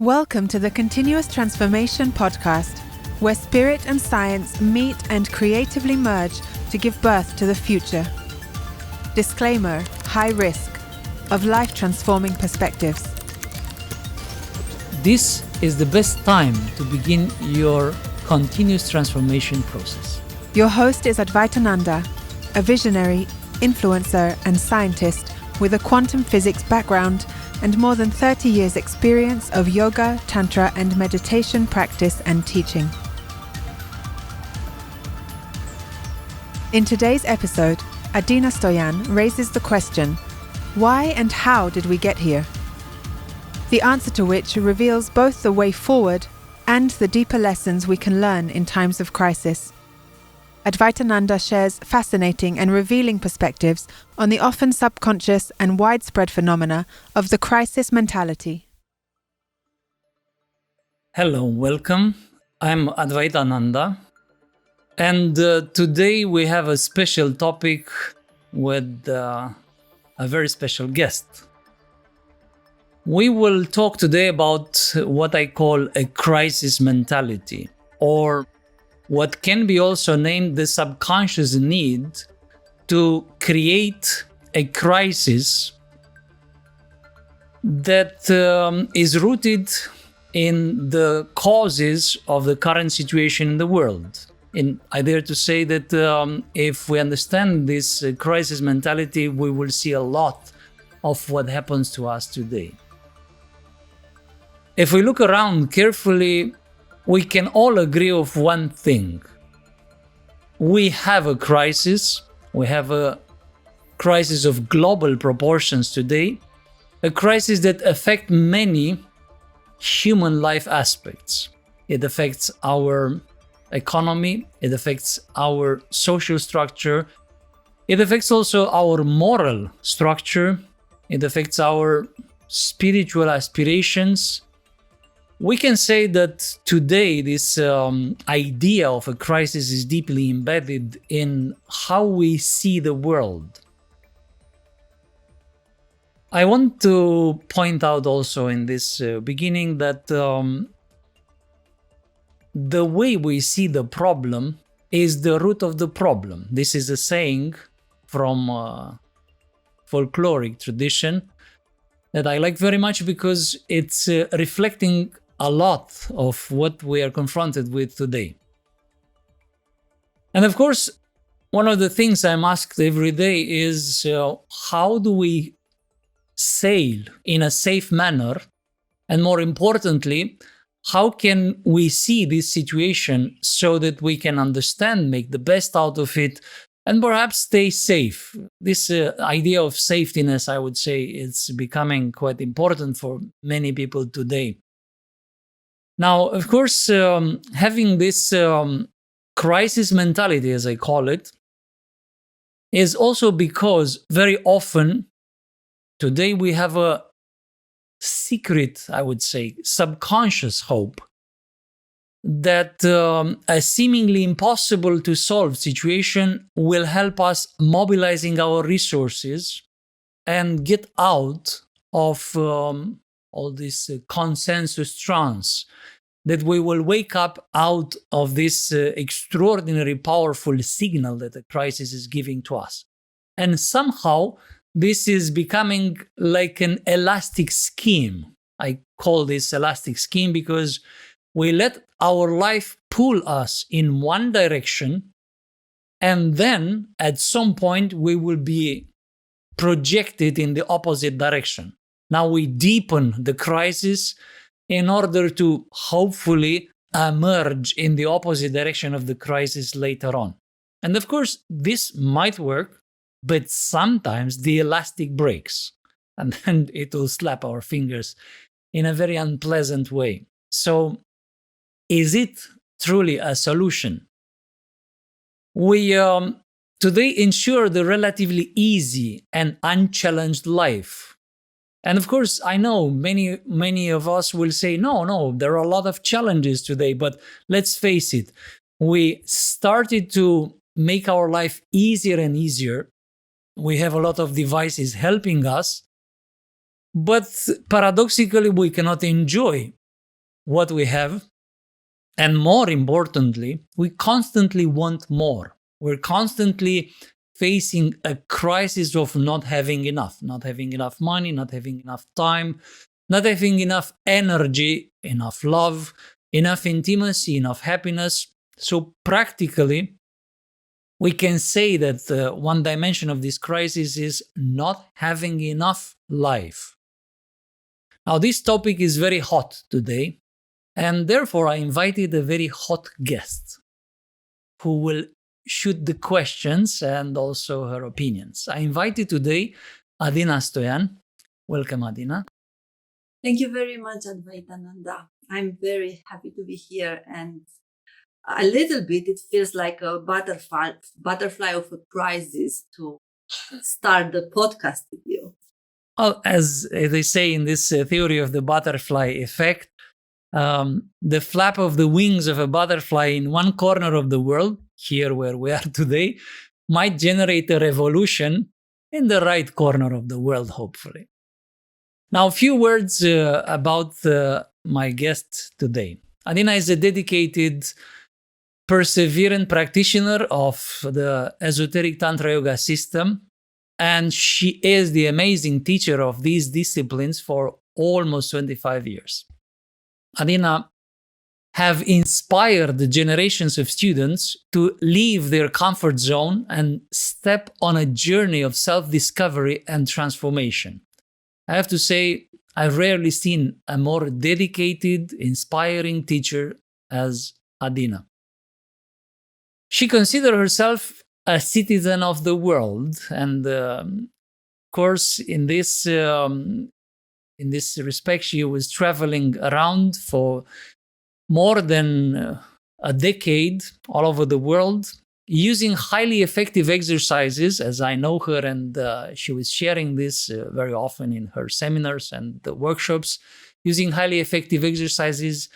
Welcome to the Continuous Transformation Podcast, where spirit and science meet and creatively merge to give birth to the future. Disclaimer: high risk of life-transforming perspectives. This is the best time to begin your continuous transformation process. Your host is Advaitananda, a visionary, influencer, and scientist with a quantum physics background and more than 30 years' experience of yoga, tantra, and meditation practice and teaching. In today's episode, Adina Stoian raises the question, why and how did we get here? The answer to which reveals both the way forward and the deeper lessons we can learn in times of crisis. Advaitananda shares fascinating and revealing perspectives on the often subconscious and widespread phenomena of the crisis mentality. Hello, welcome. I'm Advaitananda, and today we have a special topic with a very special guest. We will talk today about what I call a crisis mentality, or what can be also named the subconscious need to create a crisis that is rooted in the causes of the current situation in the world. And I dare to say that if we understand this crisis mentality, we will see a lot of what happens to us today. If we look around carefully, we can all agree of one thing. We have a crisis. We have a crisis of global proportions today, a crisis that affects many human life aspects. It affects our economy, it affects our social structure, it affects also our moral structure, it affects our spiritual aspirations. We can say that today this idea of a crisis is deeply embedded in how we see the world. I want to point out also in this beginning that the way we see the problem is the root of the problem. This is a saying from folkloric tradition that I like very much because it's reflecting a lot of what we are confronted with today. And of course, one of the things I'm asked every day is how do we sail in a safe manner? And more importantly, how can we see this situation so that we can understand, make the best out of it, and perhaps stay safe? This idea of safetiness, I would say, is becoming quite important for many people today. Now, of course, having this crisis mentality, as I call it, is also because very often today we have a secret, I would say, subconscious hope that a seemingly impossible to solve situation will help us mobilizing our resources and get out of all this consensus trance, that we will wake up out of this extraordinary powerful signal that the crisis is giving to us. And somehow this is becoming like an elastic scheme. I call this elastic scheme because we let our life pull us in one direction, and then at some point we will be projected in the opposite direction. Now we deepen the crisis in order to hopefully emerge in the opposite direction of the crisis later on. And of course, this might work, but sometimes the elastic breaks and then it will slap our fingers in a very unpleasant way. So, is it truly a solution? We today ensure the relatively easy and unchallenged life. And of course, I know many of us will say, no, there are a lot of challenges today, but let's face it, we started to make our life easier and easier. We have a lot of devices helping us, but paradoxically, we cannot enjoy what we have. And more importantly, we constantly want more. We're constantly facing a crisis of not having enough money, not having enough time, not having enough energy, enough love, enough intimacy, enough happiness. So practically, we can say that one dimension of this crisis is not having enough life. Now, this topic is very hot today, and therefore I invited a very hot guest who will shoot the questions and also her opinions. I invited today Adina Stoian. Welcome, Adina. Thank you very much, Advaitananda. I'm very happy to be here, and a little bit it feels like a butterfly of a crisis to start the podcast with you. Well, as they say in this theory of the butterfly effect, the flap of the wings of a butterfly in one corner of the world, here where we are today, might generate a revolution in the right corner of the world, hopefully. Now, a few words about my guest today. Adina is a dedicated, perseverant practitioner of the esoteric Tantra Yoga system, and she is the amazing teacher of these disciplines for almost 25 years. Adina have inspired generations of students to leave their comfort zone and step on a journey of self-discovery and transformation. I have to say, I've rarely seen a more dedicated, inspiring teacher as Adina. She considers herself a citizen of the world, and of course, in this respect, she was traveling around for more than a decade all over the world, using highly effective exercises, as I know her, and she was sharing this very often in her seminars and the workshops, using highly effective exercises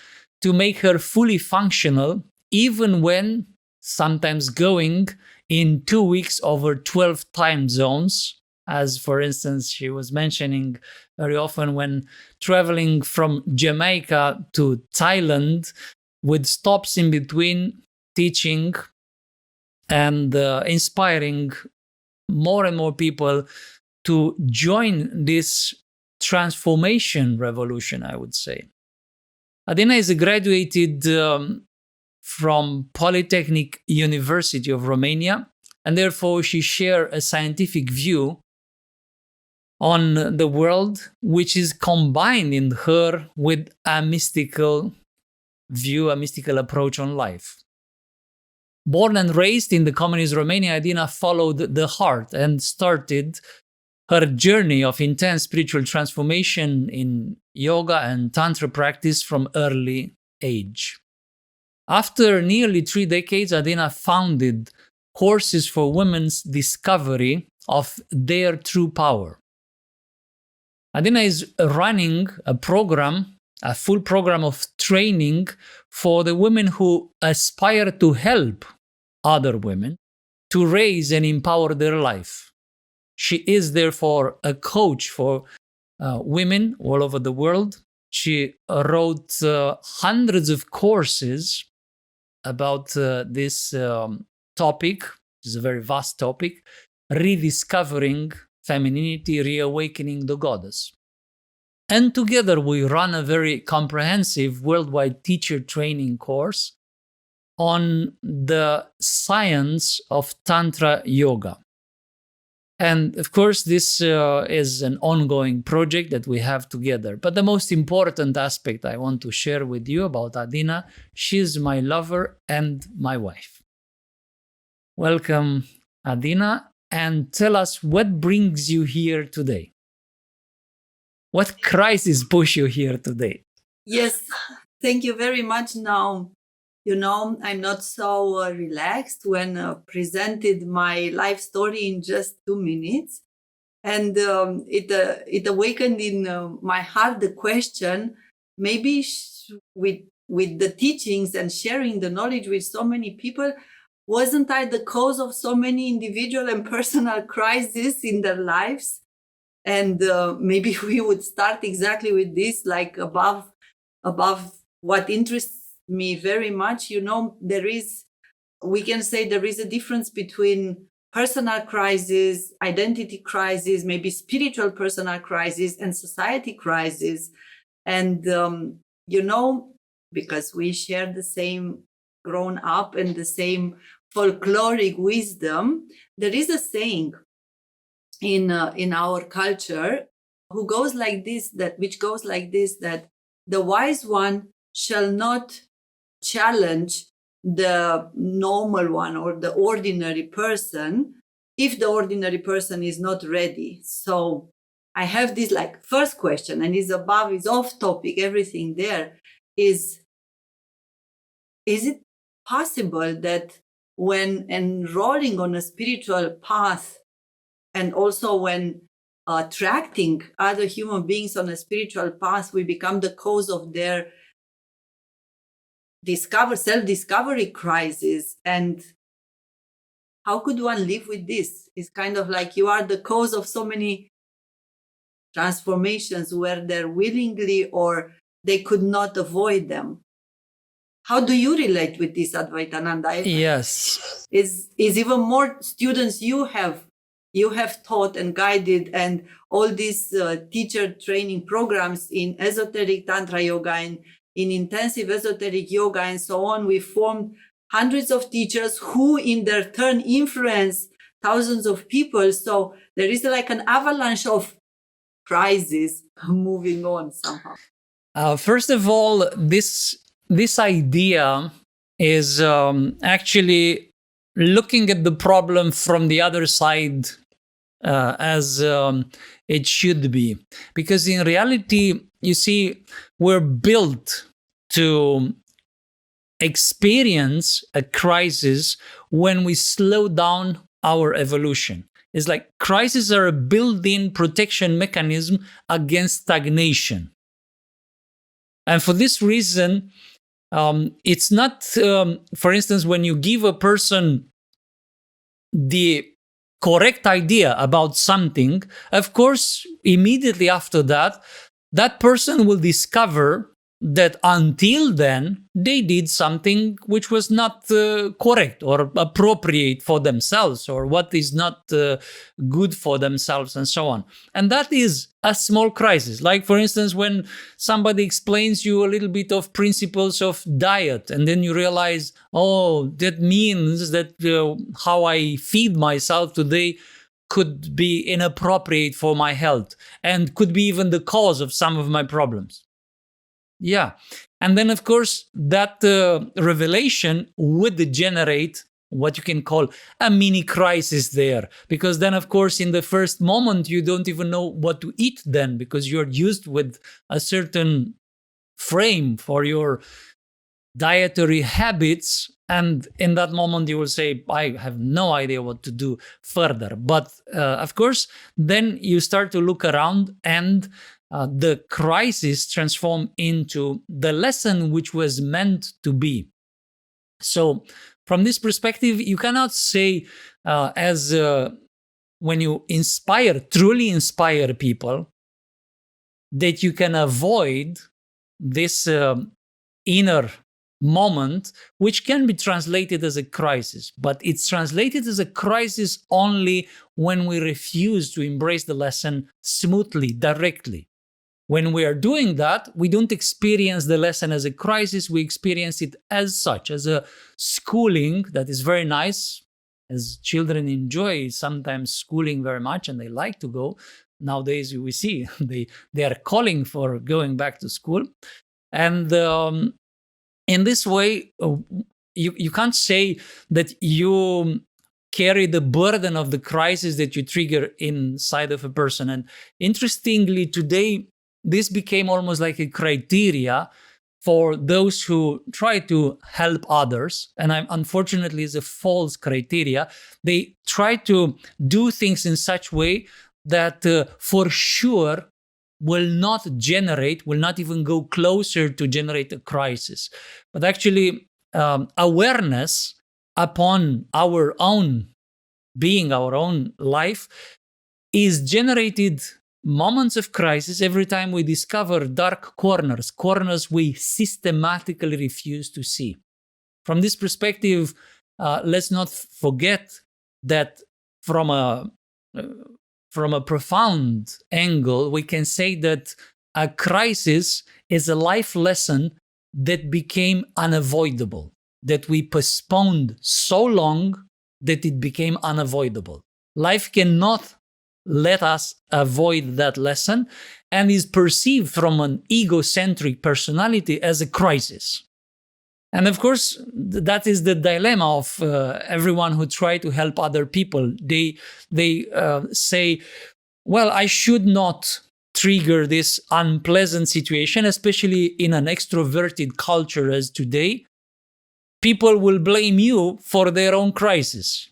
to make her fully functional, even when sometimes going in 2 weeks over 12 time zones, as for instance, she was mentioning very often when traveling from Jamaica to Thailand with stops in between, teaching and inspiring more and more people to join this transformation revolution, I would say. Adina is a graduated from Polytechnic University of Romania, and therefore she shares a scientific view on the world, which is combined in her with a mystical view, a mystical approach on life. Born and raised in the communist Romania, Adina followed the heart and started her journey of intense spiritual transformation in yoga and tantra practice from early age. After nearly 3 decades, Adina founded Courses for Women's Discovery of Their True Power. Adina is running a program, a full program of training for the women who aspire to help other women to raise and empower their life. She is therefore a coach for women all over the world. She wrote hundreds of courses about this topic, which is a very vast topic, rediscovering femininity, reawakening the goddess. And together we run a very comprehensive worldwide teacher training course on the science of Tantra Yoga. And of course, this is an ongoing project that we have together. But the most important aspect I want to share with you about Adina, she's my lover and my wife. Welcome, Adina, and tell us what brings you here today. What crisis pushed you here today? Yes, thank you very much. Now, I'm not so relaxed when presented my life story in just 2 minutes. And it awakened in my heart the question, maybe with the teachings and sharing the knowledge with so many people, wasn't I the cause of so many individual and personal crises in their lives? And maybe we would start exactly with this, like above what interests me very much, we can say there is a difference between personal crisis, identity crisis, maybe spiritual personal crisis, and society crisis. And, because we share the same grown up and the same folkloric wisdom, there is a saying in our culture which goes like this, that the wise one shall not challenge the normal one or the ordinary person if the ordinary person is not ready. So I have this first question, and is off topic, everything there is it possible that when enrolling on a spiritual path, and also when attracting other human beings on a spiritual path, we become the cause of their self-discovery crisis? And how could one live with this? It's kind of like you are the cause of so many transformations, whether willingly or they could not avoid them. How do you relate with this, Advaitananda? Yes. Is even more students you have taught and guided, and all these teacher training programs in esoteric Tantra Yoga and in intensive esoteric yoga and so on. We formed hundreds of teachers who in their turn influence thousands of people. So there is an avalanche of crises moving on somehow. First of all, this idea is actually looking at the problem from the other side as it should be. Because in reality, you see, we're built to experience a crisis when we slow down our evolution. It's like crises are a built-in protection mechanism against stagnation. And for this reason, it's not, for instance, when you give a person the correct idea about something, of course, immediately after that, that person will discover that until then, they did something which was not correct or appropriate for themselves, or what is not good for themselves, and so on. And that is a small crisis. Like, for instance, when somebody explains you a little bit of principles of diet, and then you realize, oh, that means that how I feed myself today could be inappropriate for my health and could be even the cause of some of my problems. Yeah. And then, of course, that revelation would generate what you can call a mini crisis there. Because then, of course, in the first moment, you don't even know what to eat then, because you're used with a certain frame for your dietary habits. And in that moment, you will say, I have no idea what to do further. But of course, then you start to look around, and the crisis transform into the lesson which was meant to be. So from this perspective, you cannot say when you truly inspire people, that you can avoid this inner moment, which can be translated as a crisis. But it's translated as a crisis only when we refuse to embrace the lesson smoothly, directly. When we are doing that, we don't experience the lesson as a crisis, we experience it as such, as a schooling that is very nice, as children enjoy sometimes schooling very much, and they like to go. Nowadays, we see they are calling for going back to school. And in this way, you can't say that you carry the burden of the crisis that you trigger inside of a person. And interestingly, today, this became almost like a criteria for those who try to help others. And unfortunately, it's a false criteria. They try to do things in such way that for sure will not even go closer to generate a crisis. But actually, awareness upon our own being, our own life, is generated moments of crisis, every time we discover dark corners we systematically refuse to see. From this perspective, let's not forget that from a profound angle, we can say that a crisis is a life lesson that became unavoidable, that we postponed so long that it became unavoidable. Life cannot let us avoid that lesson and is perceived from an egocentric personality as a crisis. And of course, that is the dilemma of everyone who try to help other people. They say, well, I should not trigger this unpleasant situation, especially in an extroverted culture as today. People will blame you for their own crisis.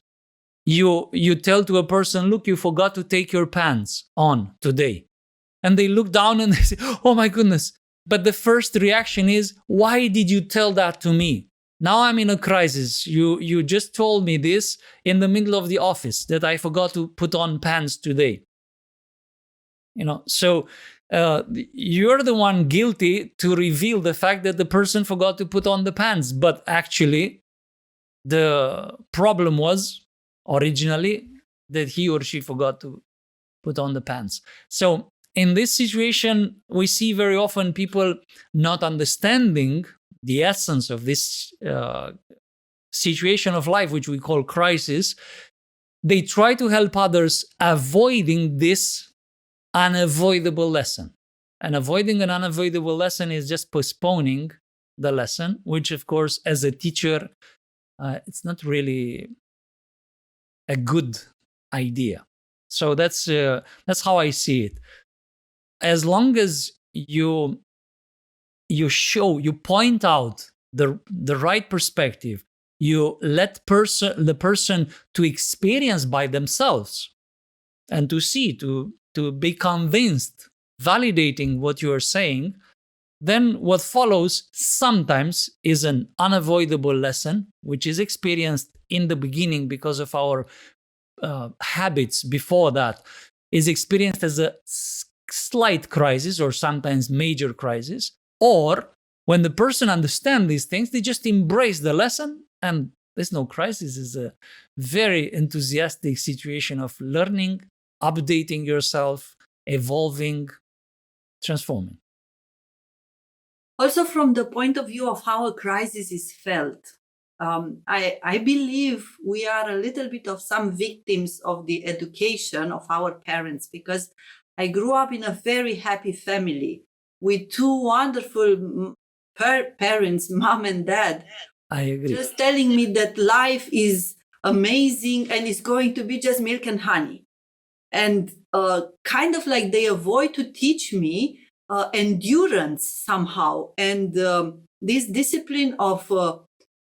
You tell to a person, look, you forgot to take your pants on today. And they look down and they say, oh my goodness. But the first reaction is, why did you tell that to me? Now I'm in a crisis. You just told me this in the middle of the office that I forgot to put on pants today. So you're the one guilty to reveal the fact that the person forgot to put on the pants. But actually, the problem was originally that he or she forgot to put on the pants. So in this situation, we see very often people not understanding the essence of this situation of life, which we call crisis. They try to help others avoiding this unavoidable lesson. And avoiding an unavoidable lesson is just postponing the lesson, which, of course, as a teacher, it's not really a good idea. So that's how I see it. As long as you point out the right perspective, you let the person to experience by themselves and to see, to be convinced, validating what you are saying, then what follows sometimes is an unavoidable lesson, which is experienced in the beginning because of our habits before that, is experienced as a slight crisis or sometimes major crisis. Or when the person understands these things, they just embrace the lesson, and there's no crisis. It's a very enthusiastic situation of learning, updating yourself, evolving, transforming. Also, from the point of view of how a crisis is felt, I believe we are a little bit of some victims of the education of our parents, because I grew up in a very happy family with two wonderful parents, mom and dad. I agree. Just telling me that life is amazing and it's going to be just milk and honey. And kind of like they avoid to teach me endurance somehow. And this discipline of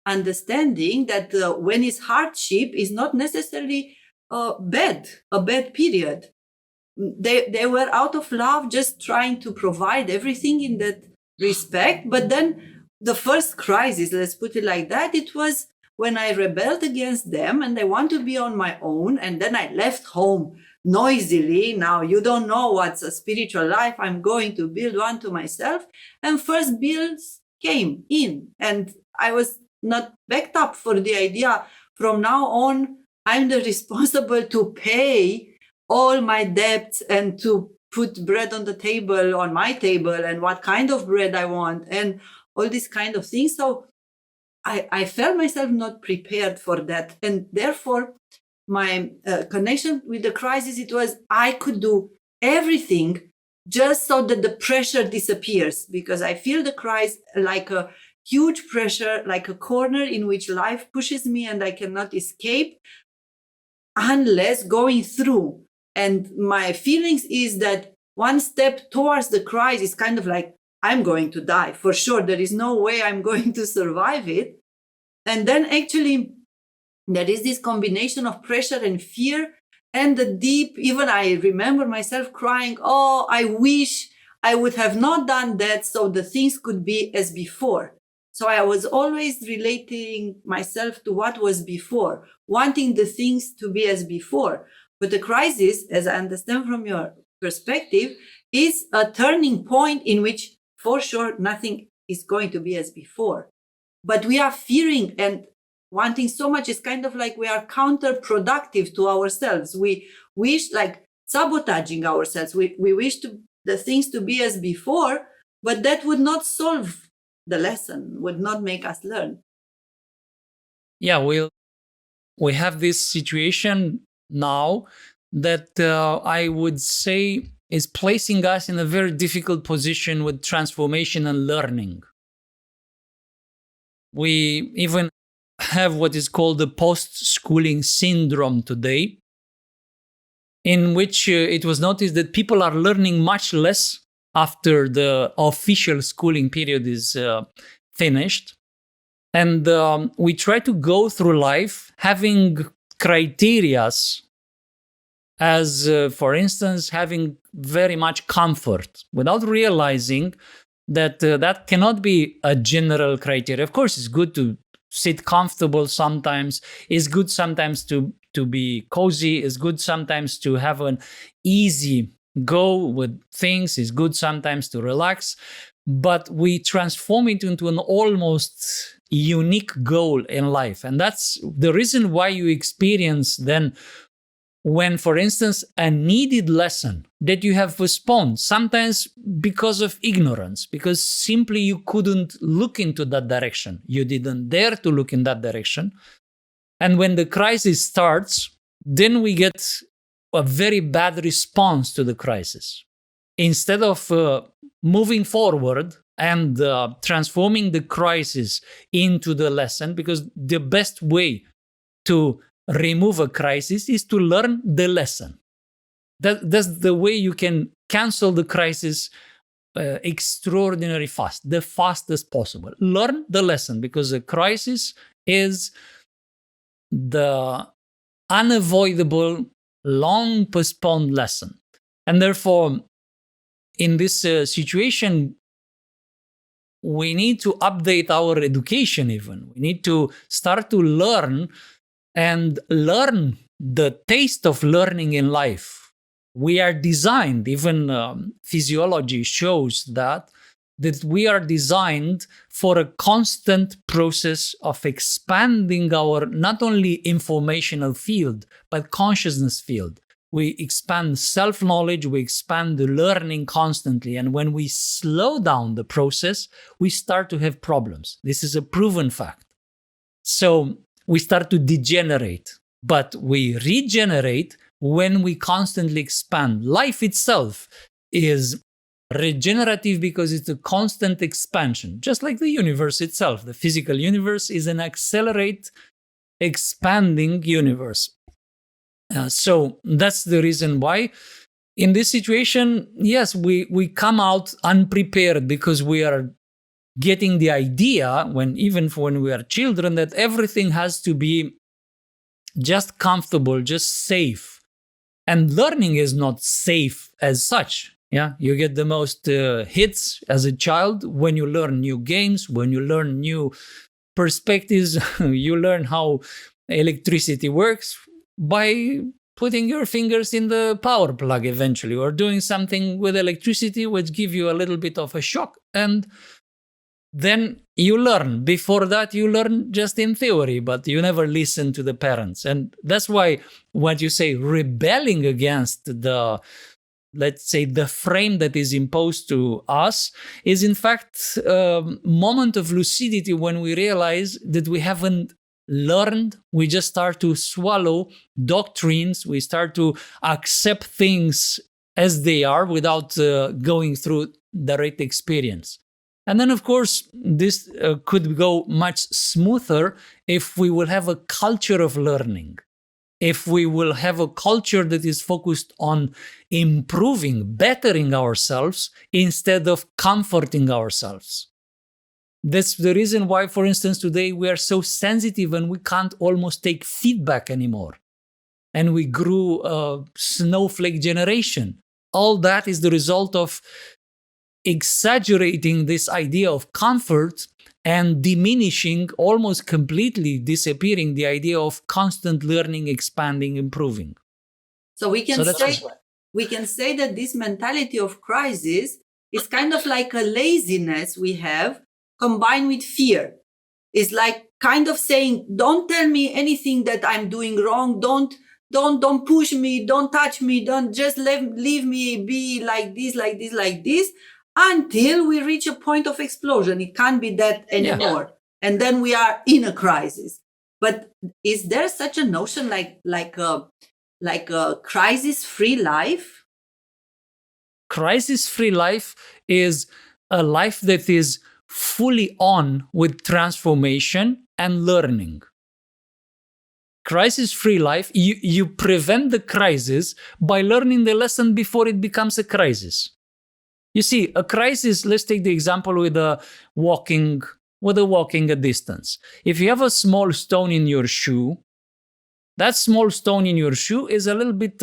understanding that when it's hardship is not necessarily a bad period. They were out of love, just trying to provide everything in that respect. But then the first crisis, let's put it like that, it was when I rebelled against them and I want to be on my own. And then I left home noisily. Now you don't know what's a spiritual life. I'm going to build one to myself. And first bills came in and I was not backed up for the idea from now on, I'm the responsible to pay all my debts and to put bread on the table, on my table, and what kind of bread I want and all these kind of things. So I felt myself not prepared for that. And therefore, my connection with the crisis, it was I could do everything just so that the pressure disappears, because I feel the crisis like a huge pressure, like a corner in which life pushes me and I cannot escape unless going through. And my feelings is that one step towards the crisis is kind of like, I'm going to die for sure. There is no way I'm going to survive it. And then actually there is this combination of pressure and fear and the deep, even I remember myself crying, oh, I wish I would have not done that so the things could be as before. So I was always relating myself to what was before, wanting the things to be as before. But the crisis, as I understand from your perspective, is a turning point in which, for sure, nothing is going to be as before. But we are fearing and wanting so much. It's kind of like we are counterproductive to ourselves. We wish, like sabotaging ourselves. We wish the things to be as before, but that would not solve the lesson, would not make us learn. Yeah, we have this situation now that I would say is placing us in a very difficult position with transformation and learning. We even have what is called the post-schooling syndrome today, in which it was noticed that people are learning much less after the official schooling period is finished. And we try to go through life having criterias as, for instance, having very much comfort without realizing that that cannot be a general criteria. Of course, it's good to sit comfortable sometimes. It's good sometimes to be cozy. It's good sometimes to have an easy go with things. It's good sometimes to relax. But we transform it into an almost unique goal in life. And that's the reason why you experience then when, for instance, a needed lesson that you have postponed, sometimes because of ignorance, because simply you couldn't look into that direction. You didn't dare to look in that direction. And when the crisis starts, then we get a very bad response to the crisis. Instead of moving forward and transforming the crisis into the lesson, because the best way to remove a crisis is to learn the lesson. That's the way you can cancel the crisis extraordinarily fast, the fastest possible. Learn the lesson, because a crisis is the unavoidable, long postponed lesson. And therefore, in this situation, we need to update our education even. We need to start to learn and learn the taste of learning in life. We are designed, even physiology shows that we are designed for a constant process of expanding our not only informational field, but consciousness field. We expand self-knowledge, we expand the learning constantly. And when we slow down the process, we start to have problems. This is a proven fact. So we start to degenerate, but we regenerate when we constantly expand. Life itself is regenerative because it's a constant expansion, just like the universe itself. The physical universe is an accelerate, expanding universe. So that's the reason why in this situation, yes, we come out unprepared, because we are getting the idea, even when we are children, that everything has to be just comfortable, just safe. And learning is not safe as such. Yeah, you get the most hits as a child when you learn new games, when you learn new perspectives, you learn how electricity works by putting your fingers in the power plug eventually, or doing something with electricity which give you a little bit of a shock, and then you learn. Before that, you learn just in theory, but you never listen to the parents. And that's why what you say, rebelling against the, let's say, the frame that is imposed to us, is in fact a moment of lucidity when we realize that we haven't learned. We just start to swallow doctrines. We start to accept things as they are without going through direct experience. And then, of course, this could go much smoother if we will have a culture of learning. If we will have a culture that is focused on improving, bettering ourselves instead of comforting ourselves. That's the reason why, for instance, today we are so sensitive and we can't almost take feedback anymore. And we grew a snowflake generation. All that is the result of exaggerating this idea of comfort and diminishing, almost completely disappearing, the idea of constant learning, expanding, improving. So we can we can say that this mentality of crisis is kind of like a laziness we have combined with fear. It's like kind of saying, don't tell me anything that I'm doing wrong. Don't push me. Don't touch me. Don't just leave me be like this, until we reach a point of explosion. It can't be that anymore. Yeah. And then we are in a crisis. But is there such a notion like a crisis-free life? Crisis-free life is a life that is fully on with transformation and learning. Crisis-free life, you prevent the crisis by learning the lesson before it becomes a crisis. You see, a crisis, let's take the example with walking a distance. If you have a small stone in your shoe, that small stone in your shoe is a little bit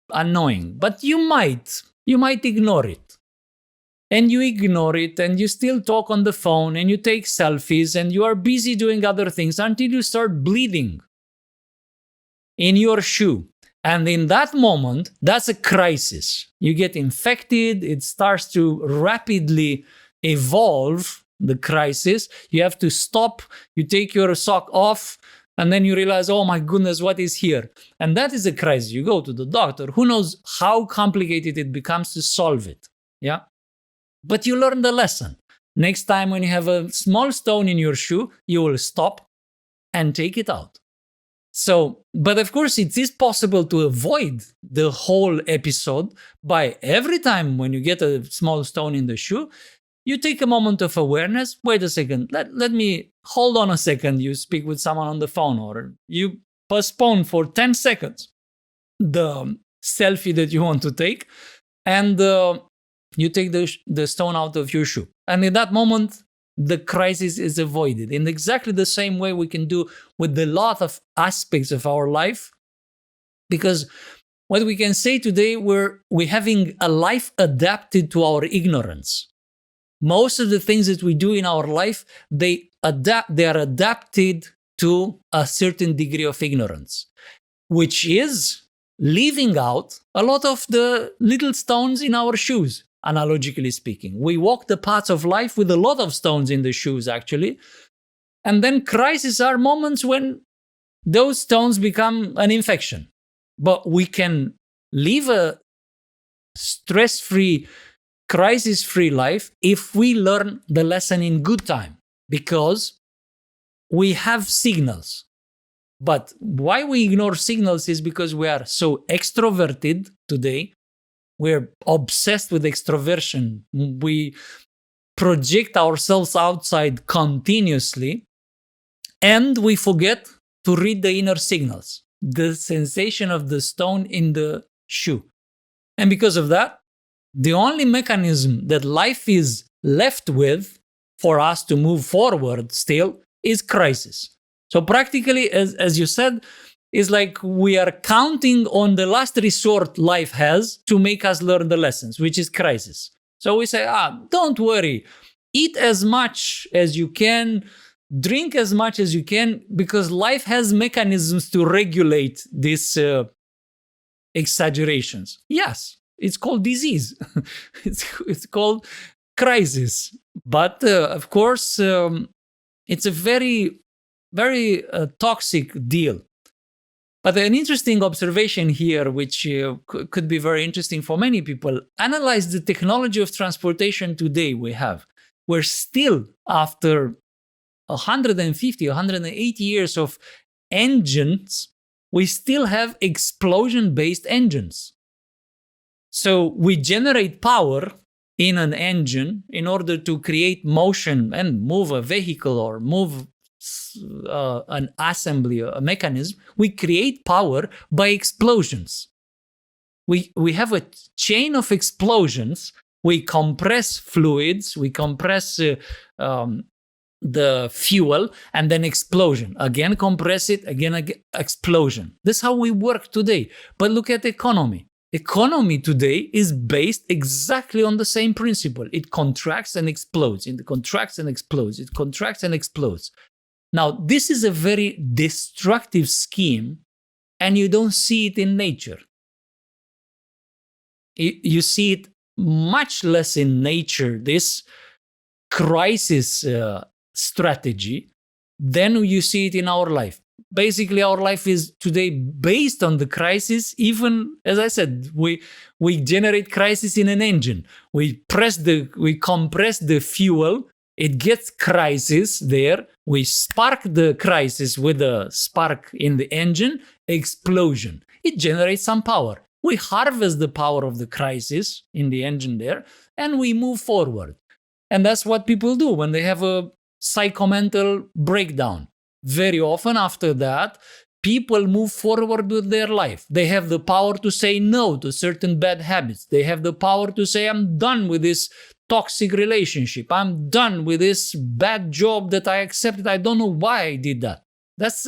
annoying, but you might ignore it. And you ignore it, and you still talk on the phone, and you take selfies, and you are busy doing other things until you start bleeding in your shoe. And in that moment, that's a crisis. You get infected, it starts to rapidly evolve, the crisis. You have to stop, you take your sock off, and then you realize, oh my goodness, what is here? And that is a crisis. You go to the doctor. Who knows how complicated it becomes to solve it? Yeah. But you learn the lesson. Next time when you have a small stone in your shoe, you will stop and take it out. So, but of course, it is possible to avoid the whole episode by every time when you get a small stone in the shoe, you take a moment of awareness. Wait a second, let me hold on a second. You speak with someone on the phone, or you postpone for 10 seconds the selfie that you want to take, and you take the stone out of your shoe. And in that moment, the crisis is avoided. In exactly the same way we can do with a lot of aspects of our life. Because what we can say today, we're having a life adapted to our ignorance. Most of the things that we do in our life, they are adapted to a certain degree of ignorance, which is leaving out a lot of the little stones in our shoes. Analogically speaking, we walk the paths of life with a lot of stones in the shoes, actually. And then crises are moments when those stones become an infection. But we can live a stress-free, crisis-free life if we learn the lesson in good time, because we have signals. But why we ignore signals is because we are so extroverted today. We're obsessed with extroversion. We project ourselves outside continuously, and we forget to read the inner signals, the sensation of the stone in the shoe. And because of that, the only mechanism that life is left with for us to move forward still is crisis. So practically, as you said, is like we are counting on the last resort life has to make us learn the lessons, which is crisis. So we say, don't worry, eat as much as you can, drink as much as you can, because life has mechanisms to regulate these exaggerations. Yes, it's called disease. it's called crisis. But of course, it's a very, very toxic deal. But an interesting observation here, which could be very interesting for many people, analyze the technology of transportation today we have. We're still, after 150, 180 years of engines, we still have explosion-based engines. So we generate power in an engine in order to create motion and move a vehicle or move an assembly, a mechanism. We create power by explosions. We have a chain of explosions. We compress fluids, we compress the fuel, and then explosion. Again, compress it, again, explosion. This is how we work today. But look at economy. Economy today is based exactly on the same principle. It contracts and explodes. It contracts and explodes. It contracts and explodes. Now, this is a very destructive scheme, and you don't see it in nature. You see it much less in nature, this crisis strategy, than you see it in our life. Basically, our life is today based on the crisis. Even, as I said, we generate crisis in an engine. We compress the fuel, it gets crisis there. We spark the crisis with a spark in the engine, explosion. It generates some power. We harvest the power of the crisis in the engine there, and we move forward. And that's what people do when they have a psychomental breakdown. Very often after that, people move forward with their life. They have the power to say no to certain bad habits. They have the power to say, I'm done with this toxic relationship. I'm done with this bad job that I accepted. I don't know why I did that. That's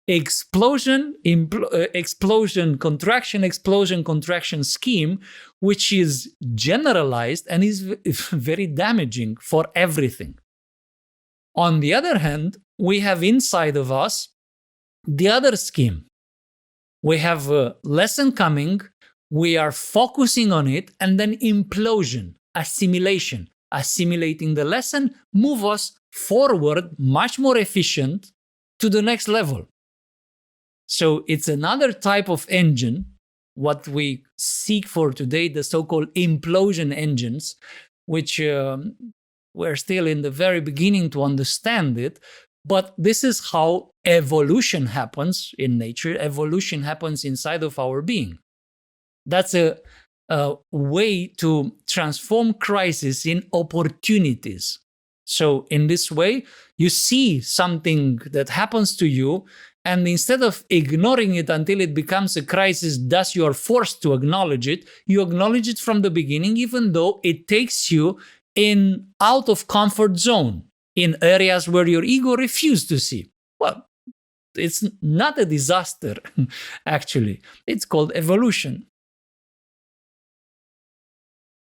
explosion, contraction scheme, which is generalized and is very damaging for everything. On the other hand, we have inside of us the other scheme. We have a lesson coming, we are focusing on it, and then implosion, assimilation. Assimilating the lesson, move us forward much more efficient to the next level. So it's another type of engine, what we seek for today, the so-called implosion engines, which we're still in the very beginning to understand it. But this is how evolution happens in nature. Evolution happens inside of our being. That's a way to transform crisis in opportunities. So in this way, you see something that happens to you, and instead of ignoring it until it becomes a crisis, thus you are forced to acknowledge it, you acknowledge it from the beginning, even though it takes you out of comfort zone, in areas where your ego refused to see. Well, it's not a disaster, actually. It's called evolution.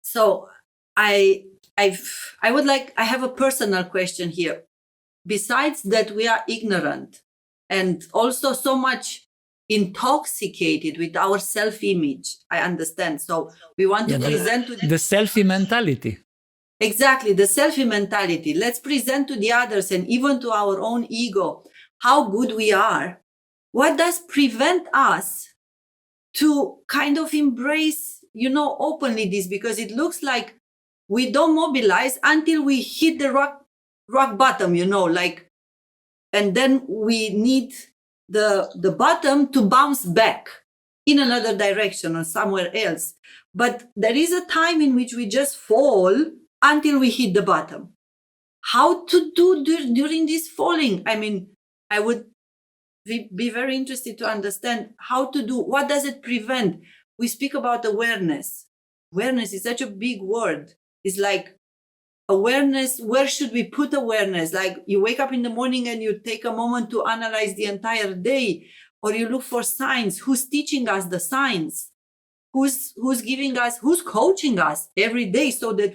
So I have a personal question here. Besides that, we are ignorant and also so much intoxicated with our self-image. I understand. So we want to present to the selfie mentality. Exactly, the selfie mentality. Let's present to the others and even to our own ego how good we are. What does prevent us to kind of embrace, openly this? Because it looks like we don't mobilize until we hit the rock bottom, and then we need the bottom to bounce back in another direction or somewhere else. But there is a time in which we just fall until we hit the bottom. How to do during this falling? I mean, I would be very interested to understand how to do. What does it prevent? We speak about awareness. Awareness is such a big word. It's like awareness. Where should we put awareness? Like you wake up in the morning and you take a moment to analyze the entire day, or you look for signs. Who's teaching us the signs? Who's giving us? Who's coaching us every day so that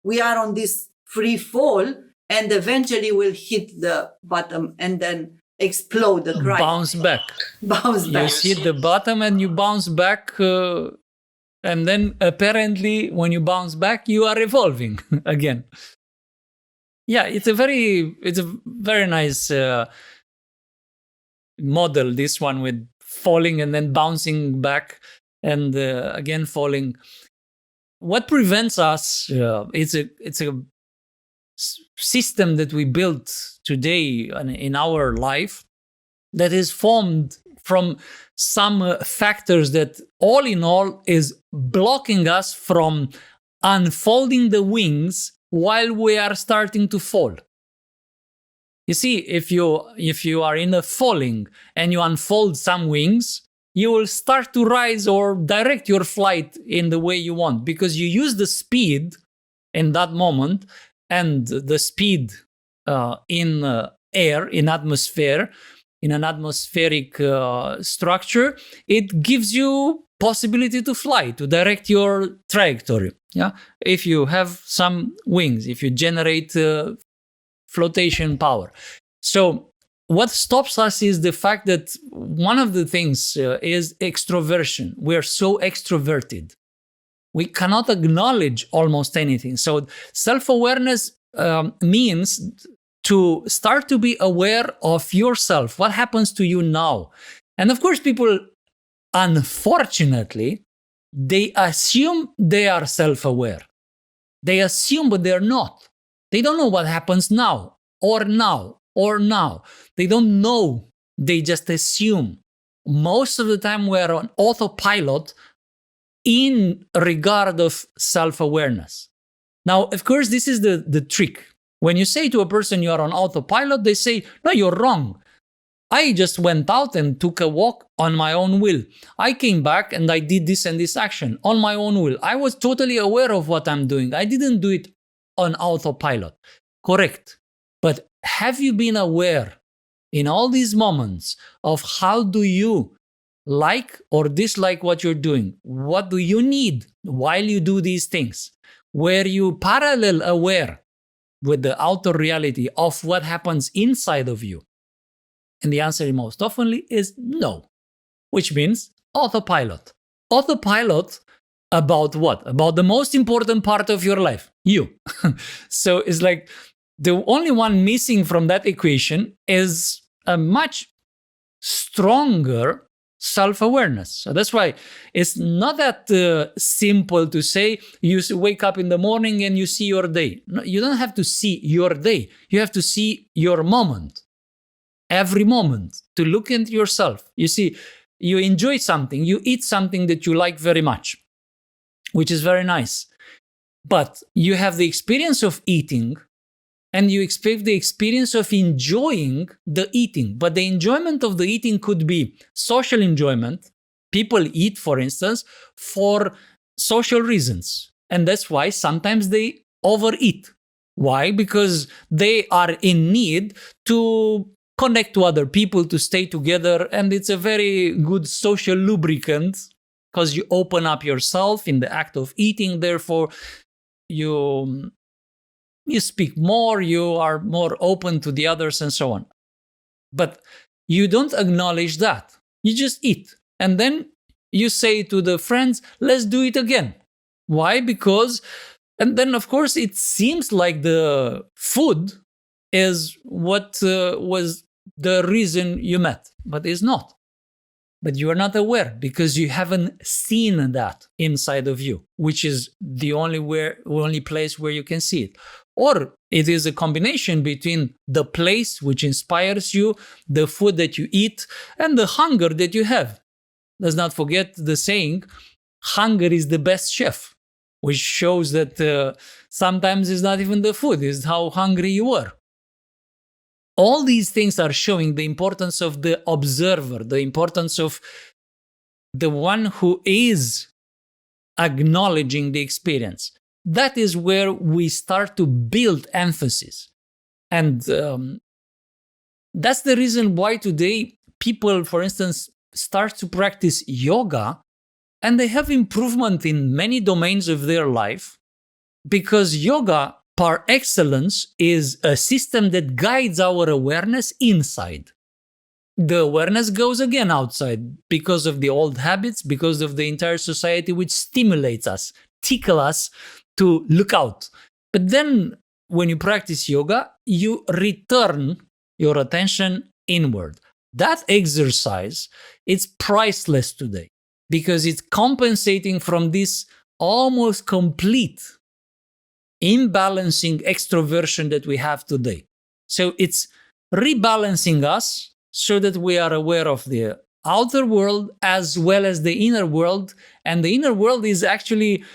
we are on this free fall and eventually we'll hit the bottom and then explode the cry. Bounce back. You hit the bottom and you bounce back. And then apparently when you bounce back, you are evolving again. Yeah, it's a very nice model, this one, with falling and then bouncing back and again falling. What prevents us, it's a system that we built today in our life that is formed from some factors that all in all is blocking us from unfolding the wings while we are starting to fall. You see, if you are in a falling and you unfold some wings, you will start to rise or direct your flight in the way you want, because you use the speed in that moment, and the speed in air, in atmosphere, in an atmospheric structure, it gives you possibility to fly, to direct your trajectory. Yeah, if you have some wings, if you generate flotation power. So what stops us is the fact that one of the things is extroversion. We are so extroverted. We cannot acknowledge almost anything. So self-awareness means to start to be aware of yourself, what happens to you now. And of course, people, unfortunately, they assume they are self-aware. They assume, but they're not. They don't know what happens now, or now, or now. They don't know. They just assume. Most of the time, we're on autopilot in regard of self-awareness. Now, of course, this is the trick. When you say to a person you are on autopilot, they say, no, you're wrong. I just went out and took a walk on my own will. I came back and I did this and this action on my own will. I was totally aware of what I'm doing. I didn't do it on autopilot. Correct. But have you been aware in all these moments of how do you like or dislike what you're doing? What do you need while you do these things? Were you parallel aware with the outer reality of what happens inside of you? And the answer most often is no, which means autopilot. Autopilot about what? About the most important part of your life, you. So it's like the only one missing from that equation is a much stronger self-awareness. So that's why it's not that simple to say you wake up in the morning and you see your day. No, you don't have to see your day. You have to see your moment. Every moment, to look into yourself. You see, you enjoy something, you eat something that you like very much, which is very nice. But you have the experience of eating and you expect the experience of enjoying the eating. But the enjoyment of the eating could be social enjoyment. People eat, for instance, for social reasons. And that's why sometimes they overeat. Why? Because they are in need to connect to other people, to stay together, and it's a very good social lubricant because you open up yourself in the act of eating. Therefore, you speak more, you are more open to the others, and so on. But you don't acknowledge that. You just eat. And then you say to the friends, let's do it again. Why? Because, and then of course, it seems like the food is what was the reason you met, but it's not. But you are not aware because you haven't seen that inside of you, which is the only place where you can see it. Or it is a combination between the place which inspires you, the food that you eat, and the hunger that you have. Let's not forget the saying, hunger is the best chef, which shows that sometimes it's not even the food, it's how hungry you are. All these things are showing the importance of the observer, the importance of the one who is acknowledging the experience. That is where we start to build emphasis. And that's the reason why today people, for instance, start to practice yoga and they have improvement in many domains of their life because yoga par excellence is a system that guides our awareness inside. The awareness goes again outside because of the old habits, because of the entire society which stimulates us, tickle us to look out. But then when you practice yoga, you return your attention inward. That exercise is priceless today because it's compensating from this almost complete imbalancing extroversion that we have today. So it's rebalancing us so that we are aware of the outer world as well as the inner world. And the inner world is actually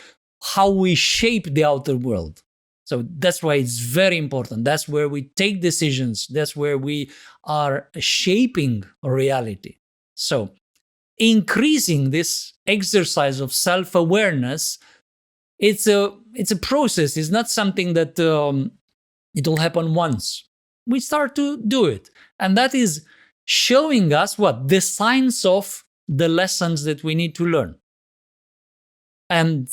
how we shape the outer world. So that's why it's very important. That's where we take decisions. That's where we are shaping reality. So increasing this exercise of self-awareness, it's a process. It's not something that it will happen once. We start to do it. And that is showing us what? The signs of the lessons that we need to learn. And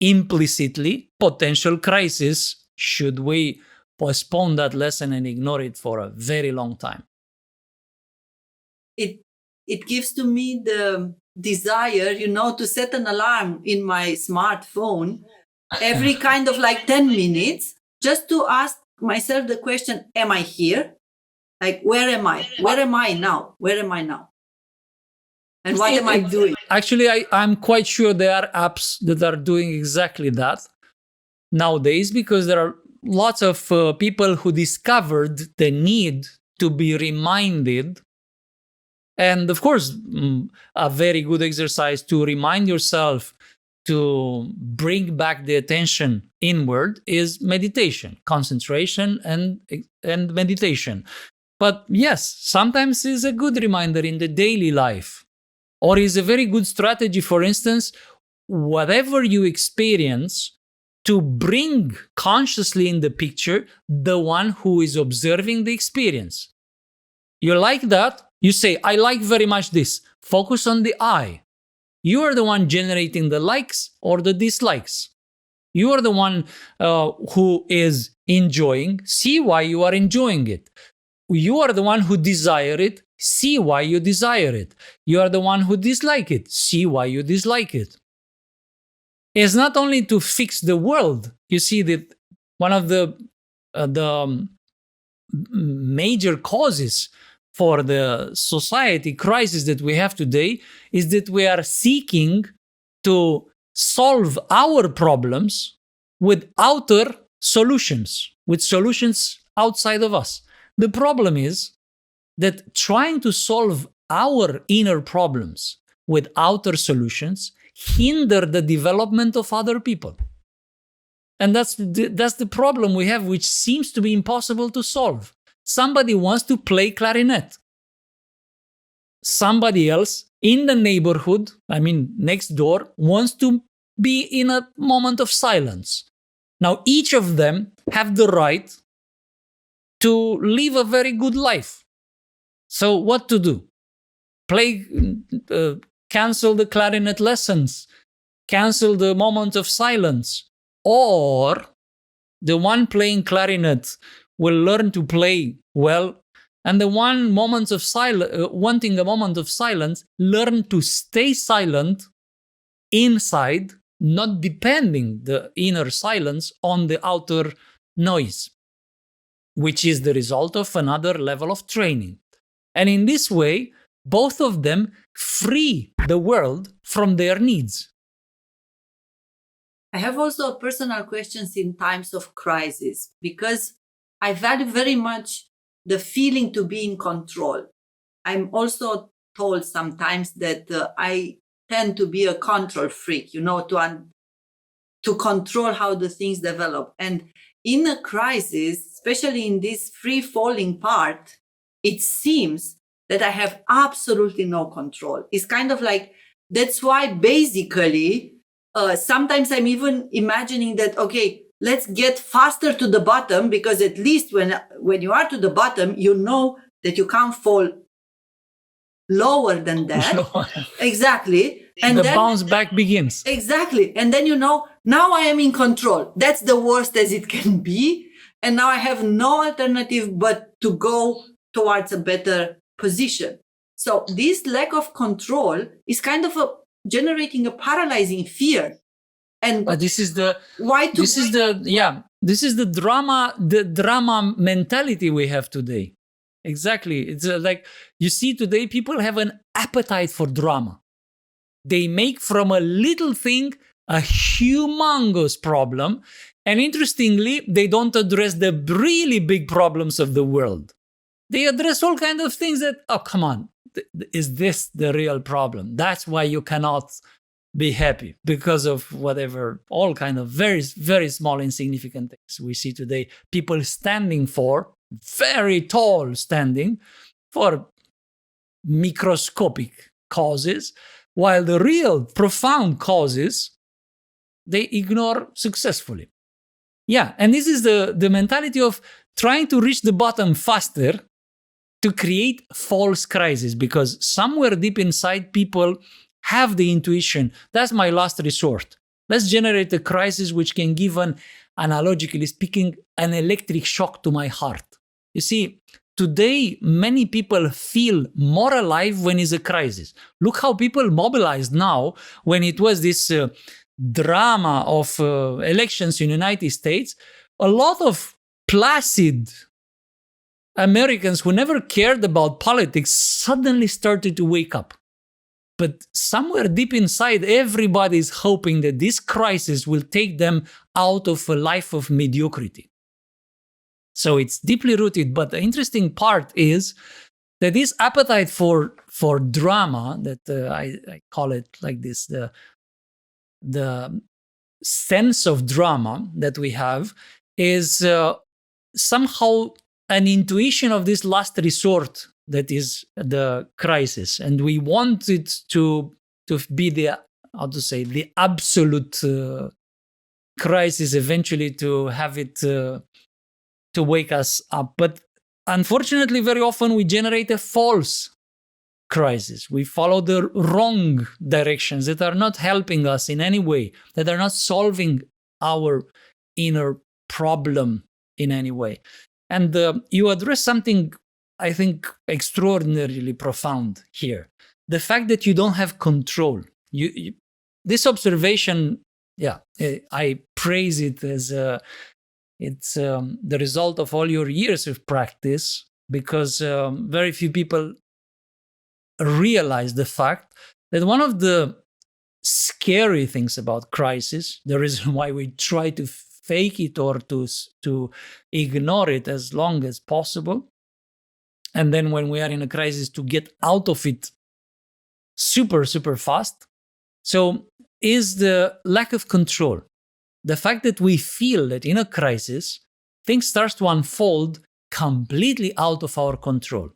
implicitly, potential crisis should we postpone that lesson and ignore it for a very long time. It gives to me the desire, to set an alarm in my smartphone every kind of like 10 minutes just to ask myself the question, am I here? Like, where am I? Where am I now? Where am I now? And what am I doing? Actually, I'm quite sure there are apps that are doing exactly that nowadays, because there are lots of people who discovered the need to be reminded. And of course, a very good exercise to remind yourself to bring back the attention inward is meditation, concentration and meditation. But yes, sometimes it's a good reminder in the daily life, or is a very good strategy, for instance, whatever you experience, to bring consciously in the picture the one who is observing the experience. You like that? You say, I like very much this. Focus on the I. You are the one generating the likes or the dislikes. You are the one who is enjoying. See why you are enjoying it. You are the one who desire it. See why you desire it. You are the one who dislike it. See why you dislike it. It's not only to fix the world. You see that one of the major causes for the society crisis that we have today is that we are seeking to solve our problems with outer solutions, with solutions outside of us. The problem is that trying to solve our inner problems with outer solutions hinder the development of other people. And that's the problem we have, which seems to be impossible to solve. Somebody wants to play clarinet. Somebody else in the neighborhood, next door, wants to be in a moment of silence. Now, each of them have the right to live a very good life. So what to do? Cancel the clarinet lessons, cancel the moment of silence, or the one playing clarinet will learn to play well, and the one wanting a moment of silence, learn to stay silent inside, not depending the inner silence on the outer noise, which is the result of another level of training. And in this way, both of them free the world from their needs. I have also personal questions in times of crisis, because I value very much the feeling to be in control. I'm also told sometimes that I tend to be a control freak, to control how the things develop. And in a crisis, especially in this free-falling part, it seems that I have absolutely no control. It's kind of like, that's why basically, sometimes I'm even imagining that, okay, let's get faster to the bottom, because at least when you are to the bottom, you know that you can't fall lower than that. Exactly. And the bounce back begins. Exactly. And then, now I am in control. That's the worst as it can be. And now I have no alternative but to go towards a better position. So this lack of control is kind of generating a paralyzing fear. And this is the drama mentality we have today. Exactly. It's like, you see, today people have an appetite for drama. They make from a little thing a humongous problem. And interestingly, they don't address the really big problems of the world. They address all kinds of things that, oh, come on, is this the real problem? That's why you cannot be happy, because of whatever, all kind of very, very small, insignificant things we see today. People standing for, very tall standing, for microscopic causes, while the real profound causes, they ignore successfully. Yeah, and this is the mentality of trying to reach the bottom faster to create false crisis, because somewhere deep inside people have the intuition, that's my last resort. Let's generate a crisis which can give analogically speaking, an electric shock to my heart. You see, today, many people feel more alive when it's a crisis. Look how people mobilized now when it was this drama of elections in the United States. A lot of placid Americans who never cared about politics suddenly started to wake up. But somewhere deep inside, everybody is hoping that this crisis will take them out of a life of mediocrity. So it's deeply rooted. But the interesting part is that this appetite for drama, that I call it like this, the sense of drama that we have is somehow an intuition of this last resort that is the crisis. And we want it to be the absolute crisis eventually, to have it to wake us up. But unfortunately, very often we generate a false crisis. We follow the wrong directions that are not helping us in any way, that are not solving our inner problem in any way. And you address something, I think, extraordinarily profound here. The fact that you don't have control. This observation, I praise it as it's the result of all your years of practice, because very few people realize the fact that one of the scary things about crisis, the reason why we try to fake it or to ignore it as long as possible, and then when we are in a crisis to get out of it super, super fast, so is the lack of control. The fact that we feel that in a crisis, things start to unfold completely out of our control.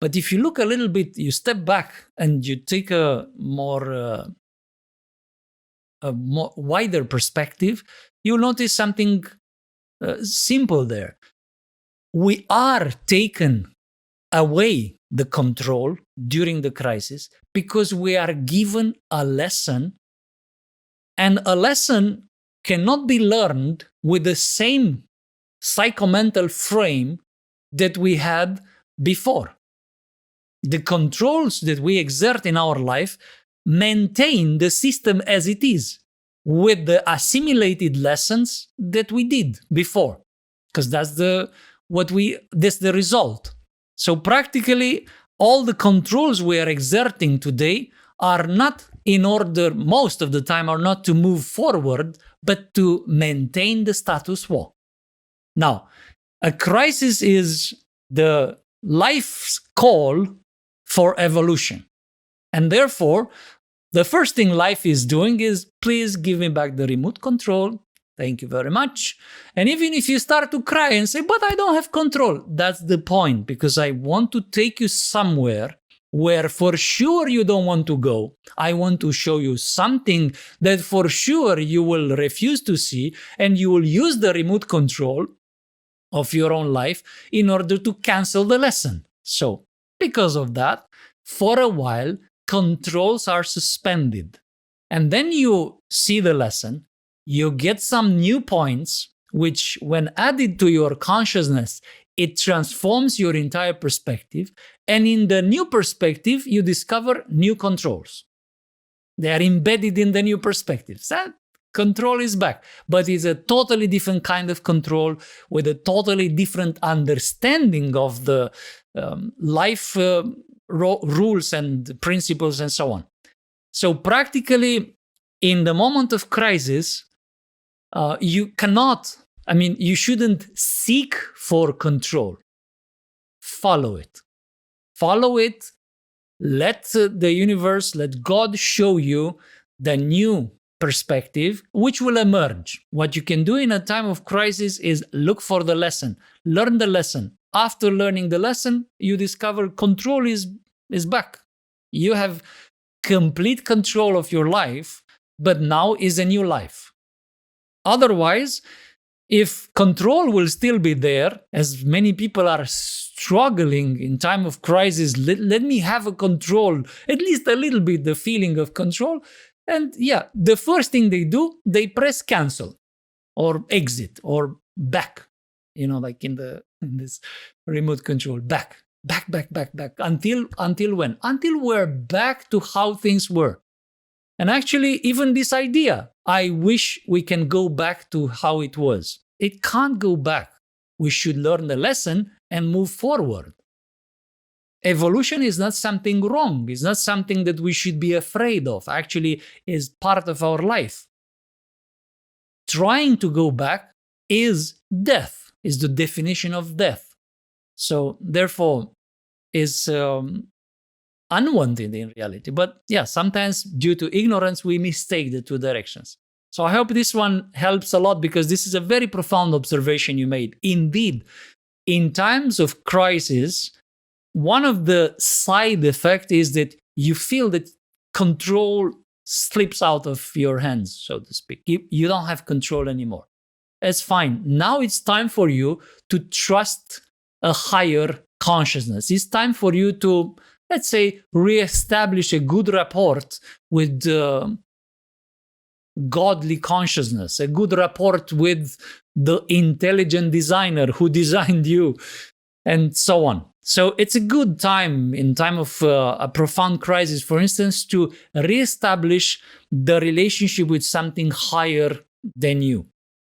But if you look a little bit, you step back and you take a more wider perspective, you'll notice something simple there. We are taken away the control during the crisis because we are given a lesson, and a lesson cannot be learned with the same psychomental frame that we had before. The controls that we exert in our life maintain the system as it is, with the assimilated lessons that we did before, because that's the result. So practically, all the controls we are exerting today are not in order, most of the time, are not to move forward, but to maintain the status quo. Now, a crisis is the life's call for evolution. And therefore, the first thing life is doing is, please give me back the remote control. Thank you very much. And even if you start to cry and say, but I don't have control, that's the point, because I want to take you somewhere where for sure you don't want to go. I want to show you something that for sure you will refuse to see, and you will use the remote control of your own life in order to cancel the lesson. So, because of that, for a while, controls are suspended. And then you see the lesson, you get some new points, which when added to your consciousness, it transforms your entire perspective. And in the new perspective, you discover new controls. They are embedded in the new perspectives. That control is back, but it's a totally different kind of control with a totally different understanding of the life rules and principles and so on. So practically, in the moment of crisis, you shouldn't seek for control. Follow it. Follow it. Let the universe, let God show you the new perspective, which will emerge. What you can do in a time of crisis is look for the lesson, learn the lesson. After learning the lesson, you discover control is back. You have complete control of your life, but now is a new life. Otherwise, if control will still be there, as many people are struggling in time of crisis, let me have a control, at least a little bit, the feeling of control. And the first thing they do, they press cancel or exit or back, like in the this remote control. Back. Until when? Until we're back to how things were. And actually, even this idea, I wish we can go back to how it was. It can't go back. We should learn the lesson and move forward. Evolution is not something wrong. It's not something that we should be afraid of. Actually, is part of our life. Trying to go back is death, is the definition of death. So therefore, is unwanted in reality. But yeah, sometimes due to ignorance, we mistake the two directions. So I hope this one helps a lot, because this is a very profound observation you made. Indeed, in times of crisis, one of the side effects is that you feel that control slips out of your hands, so to speak. You don't have control anymore. It's fine. Now it's time for you to trust a higher consciousness. It's time for you to, let's say, reestablish a good rapport with godly consciousness, a good rapport with the intelligent designer who designed you, and so on. So it's a good time, in time of a profound crisis, for instance, to reestablish the relationship with something higher than you.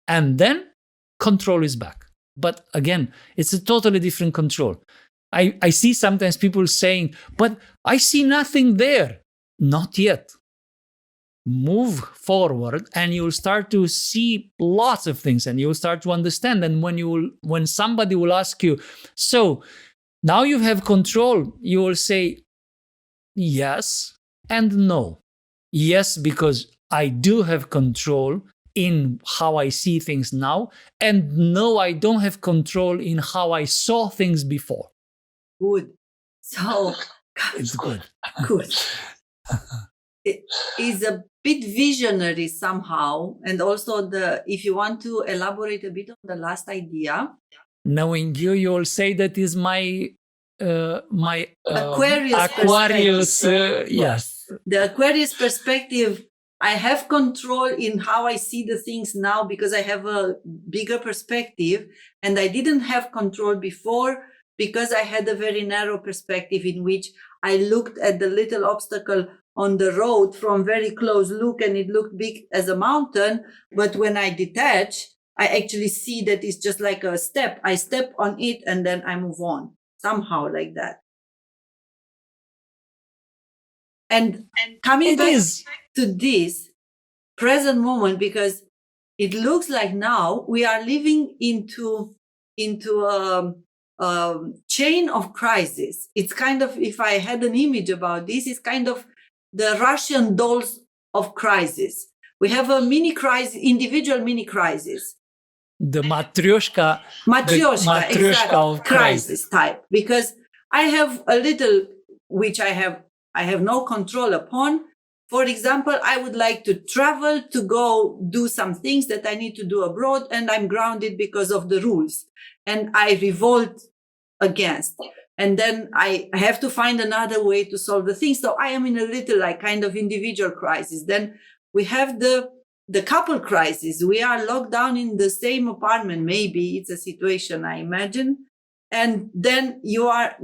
And then control is back. But again, it's a totally different control. I see sometimes people saying, but I see nothing there. Not yet. Move forward and you'll start to see lots of things, and you'll start to understand. And when somebody will ask you, so now you have control, you will say yes and no. Yes, because I do have control in how I see things now, and no, I don't have control in how I saw things before. Good. So it's good. Good. It is a bit visionary somehow, and also if you want to elaborate a bit on the last idea. Knowing you'll say that is my Aquarius yes. The Aquarius perspective. I have control in how I see the things now because I have a bigger perspective, and I didn't have control before because I had a very narrow perspective in which I looked at the little obstacle on the road from very close look, and it looked big as a mountain. But when I detach, I actually see that it's just like a step. I step on it and then I move on, somehow like that. And coming back to this present moment, because it looks like now we are living into a chain of crisis. It's kind of, if I had an image about this, it's kind of the Russian dolls of crisis. We have a mini crisis, individual mini crisis. The matryoshka exactly, of crisis type. Because I have a little, which I have no control upon. For example, I would like to travel to go do some things that I need to do abroad, and I'm grounded because of the rules, and I revolt against. And then I have to find another way to solve the thing. So I am in a little like kind of individual crisis. Then we have the couple crisis. We are locked down in the same apartment. Maybe it's a situation, I imagine. And then you are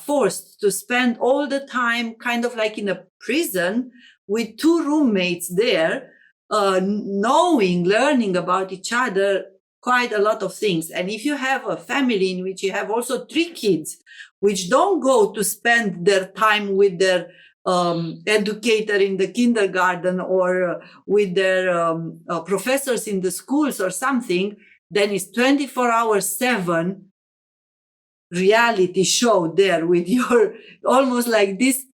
forced to spend all the time kind of like in a prison with two roommates there, learning about each other, quite a lot of things. And if you have a family in which you have also 3 kids, which don't go to spend their time with their educator in the kindergarten or with their professors in the schools or something, then it's 24 hours 7 reality show there with your almost like this.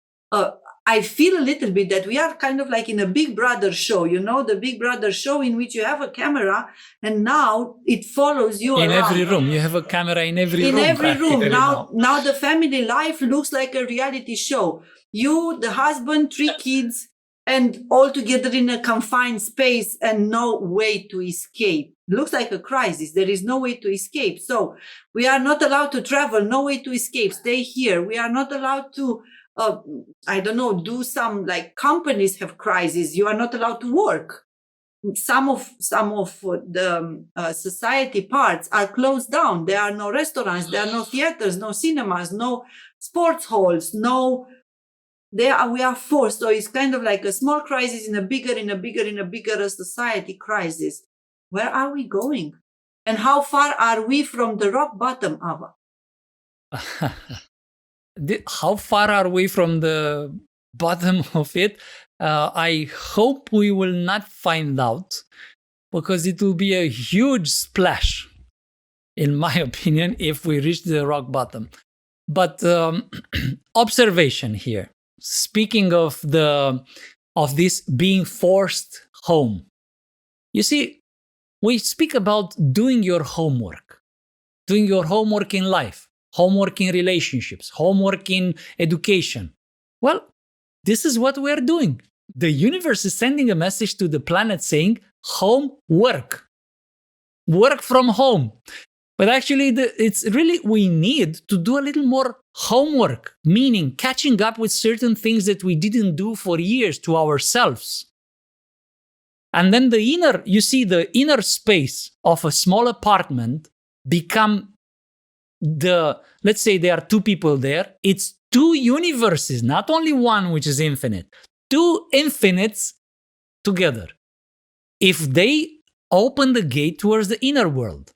I feel a little bit that we are kind of like in a Big Brother show, the Big Brother show in which you have a camera and now it follows you in around. every room. You have a camera in every room. In every room. Now the family life looks like a reality show. You, the husband, 3 kids, and all together in a confined space and no way to escape. Looks like a crisis. There is no way to escape. So we are not allowed to travel, no way to escape. Stay here. We are not allowed to, do some, like companies have crises. You are not allowed to work. some of the society parts are closed down. There are no restaurants, there are no theaters, no cinemas, no sports halls, no. We are forced. So it's kind of like a small crisis in a bigger society crisis. Where are we going? And how far are we from the rock bottom, Ava? How far are we from the bottom of it? I hope we will not find out, because it will be a huge splash, in my opinion, if we reach the rock bottom. But observation here. Speaking of this being forced home, you see, we speak about doing your homework in life, homework in relationships, homework in education. Well, this is what we are doing. The universe is sending a message to the planet saying, homework, work from home. But actually, it's really, we need to do a little more homework, meaning catching up with certain things that we didn't do for years to ourselves. And then the inner space of a small apartment become let's say there are two people there. It's two universes, not only one which is infinite, two infinites together. If they open the gate towards the inner world,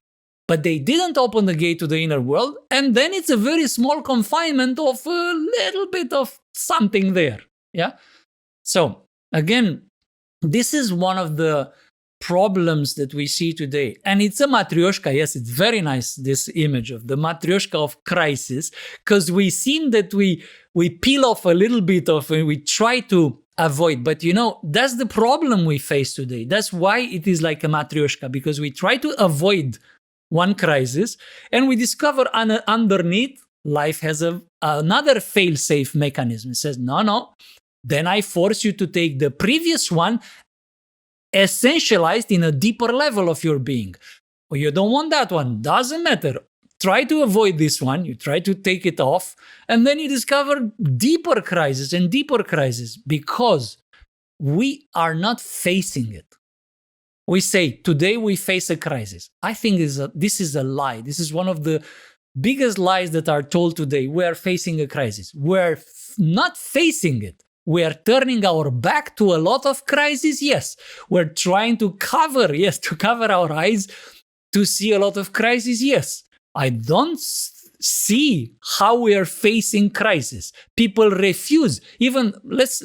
but they didn't open the gate to the inner world, and then it's a very small confinement of a little bit of something there. Yeah. So again, this is one of the problems that we see today. And it's a matryoshka. Yes, it's very nice, this image of the matryoshka of crisis, because we seem that we peel off a little bit of, and we try to avoid. But that's the problem we face today. That's why it is like a matryoshka, because we try to avoid one crisis, and we discover underneath, life has another fail-safe mechanism. It says, no, then I force you to take the previous one, essentialized in a deeper level of your being. Or you don't want that one, doesn't matter. Try to avoid this one, you try to take it off, and then you discover deeper crisis and deeper crisis, because we are not facing it. We say, today we face a crisis. I think this is a lie. This is one of the biggest lies that are told today. We are facing a crisis. We're not facing it. We are turning our back to a lot of crises. Yes. We're trying to cover our eyes to see a lot of crises. Yes. I don't see how we are facing crisis. People refuse. Even let's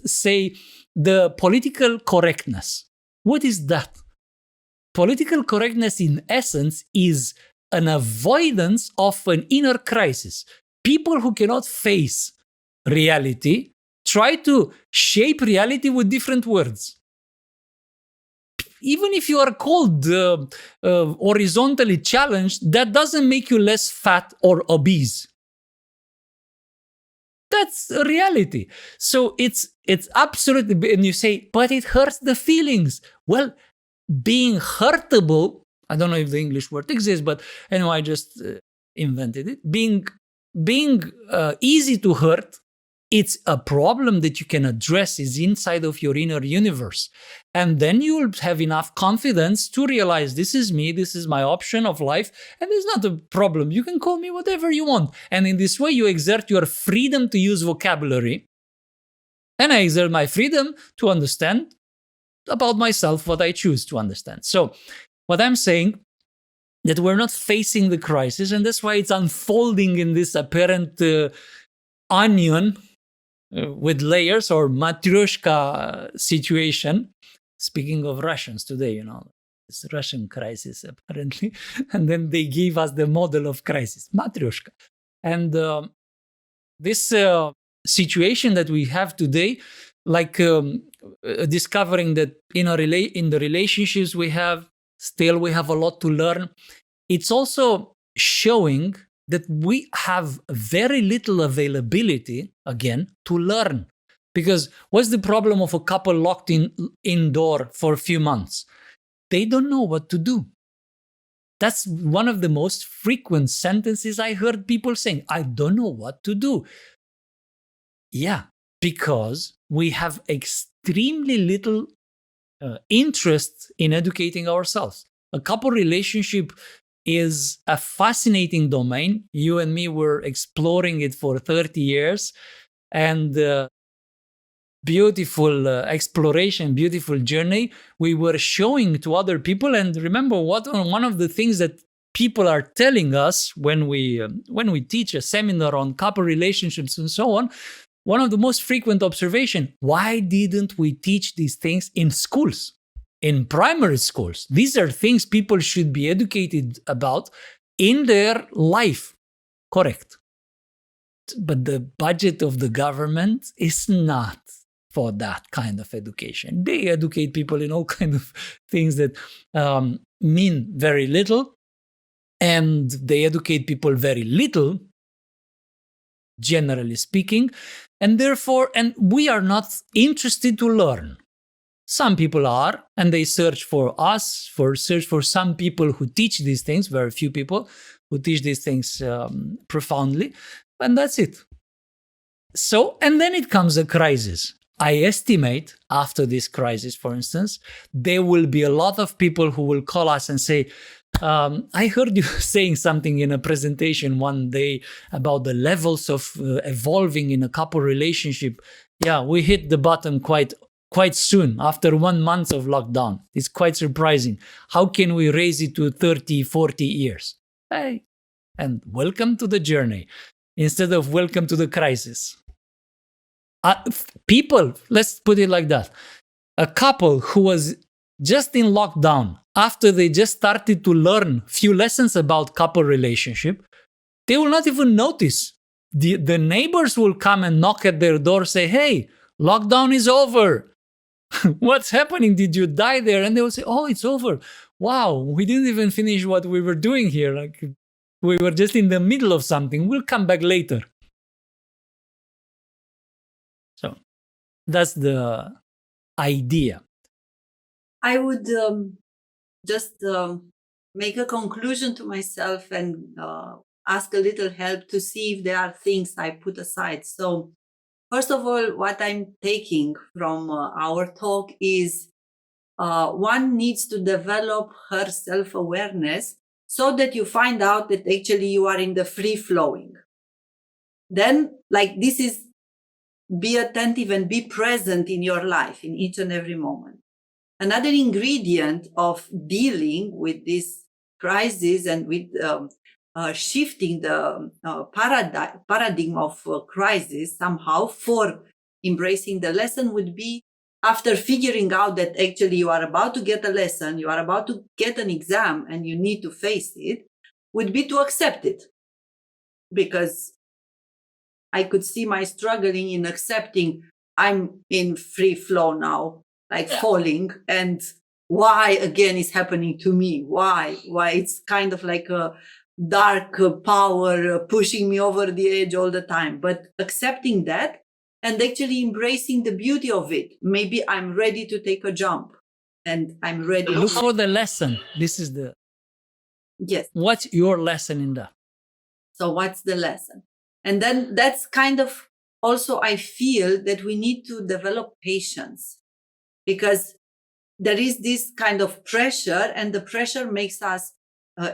say the political correctness. What is that? Political correctness, in essence, is an avoidance of an inner crisis. People who cannot face reality try to shape reality with different words. Even if you are called horizontally challenged, that doesn't make you less fat or obese. That's a reality. So it's absolutely, and you say, but it hurts the feelings. Well, being hurtable, I don't know if the English word exists, but anyway, I just invented it. Being easy to hurt, it's a problem that you can address, is inside of your inner universe. And then you will have enough confidence to realize, this is me, this is my option of life, and it's not a problem. You can call me whatever you want. And in this way, you exert your freedom to use vocabulary. And I exert my freedom to understand about myself what I choose to understand. So what I'm saying, that we're not facing the crisis, and that's why it's unfolding in this apparent onion with layers, or matryoshka situation. Speaking of Russians today, it's Russian crisis apparently, and then they gave us the model of crisis, matryoshka. And this situation that we have today, like discovering that in the relationships we have, still we have a lot to learn. It's also showing that we have very little availability, again, to learn. Because what's the problem of a couple locked indoor for a few months? They don't know what to do. That's one of the most frequent sentences I heard people saying. I don't know what to do. Yeah, because we have extremely little interest in educating ourselves. A couple relationship is a fascinating domain. You and me were exploring it for 30 years, and beautiful exploration, beautiful journey we were showing to other people. And remember, one of the things that people are telling us when we teach a seminar on couple relationships and so on, one of the most frequent observation: why didn't we teach these things in schools, in primary schools? These are things people should be educated about in their life. Correct. But the budget of the government is not for that kind of education. They educate people in all kinds of things that mean very little, and they educate people very little, generally speaking, and therefore, and we are not interested to learn. Some people are, and they search for us, search for some people who teach these things, very few people who teach these things profoundly, and that's it. So, and then it comes a crisis. I estimate after this crisis, for instance, there will be a lot of people who will call us and say, I heard you saying something in a presentation one day about the levels of evolving in a couple relationship. Yeah, we hit the bottom quite soon after 1 month of lockdown. It's quite surprising. How can we raise it to 30, 40 years? Hey, and welcome to the journey instead of welcome to the crisis. People, let's put it like that. A couple who was just in lockdown, after they just started to learn few lessons about couple relationship, they will not even notice. The neighbors will come and knock at their door, say, hey, lockdown is over. What's happening? Did you die there? And they will say, oh, it's over. Wow, we didn't even finish what we were doing here. Like, we were just in the middle of something. We'll come back later. So that's the idea. I would just make a conclusion to myself and ask a little help to see if there are things I put aside. So first of all, what I'm taking from our talk is one needs to develop her self-awareness so that you find out that actually you are in the free-flowing. Then, like, this is be attentive and be present in your life in each and every moment. Another ingredient of dealing with this crisis and with shifting the paradigm of crisis somehow for embracing the lesson would be, after figuring out that actually you are about to get a lesson, you are about to get an exam and you need to face it, would be to accept it. Because I could see my struggling in accepting I'm in free flow now, like falling, and why again is happening to me? Why it's kind of like a dark power pushing me over the edge all the time. But accepting that and actually embracing the beauty of it. Maybe I'm ready to take a jump and I'm ready. Look for the lesson. This is the... Yes. What's your lesson in that? So what's the lesson? And then that's kind of also, I feel that we need to develop patience, because there is this kind of pressure, and the pressure makes us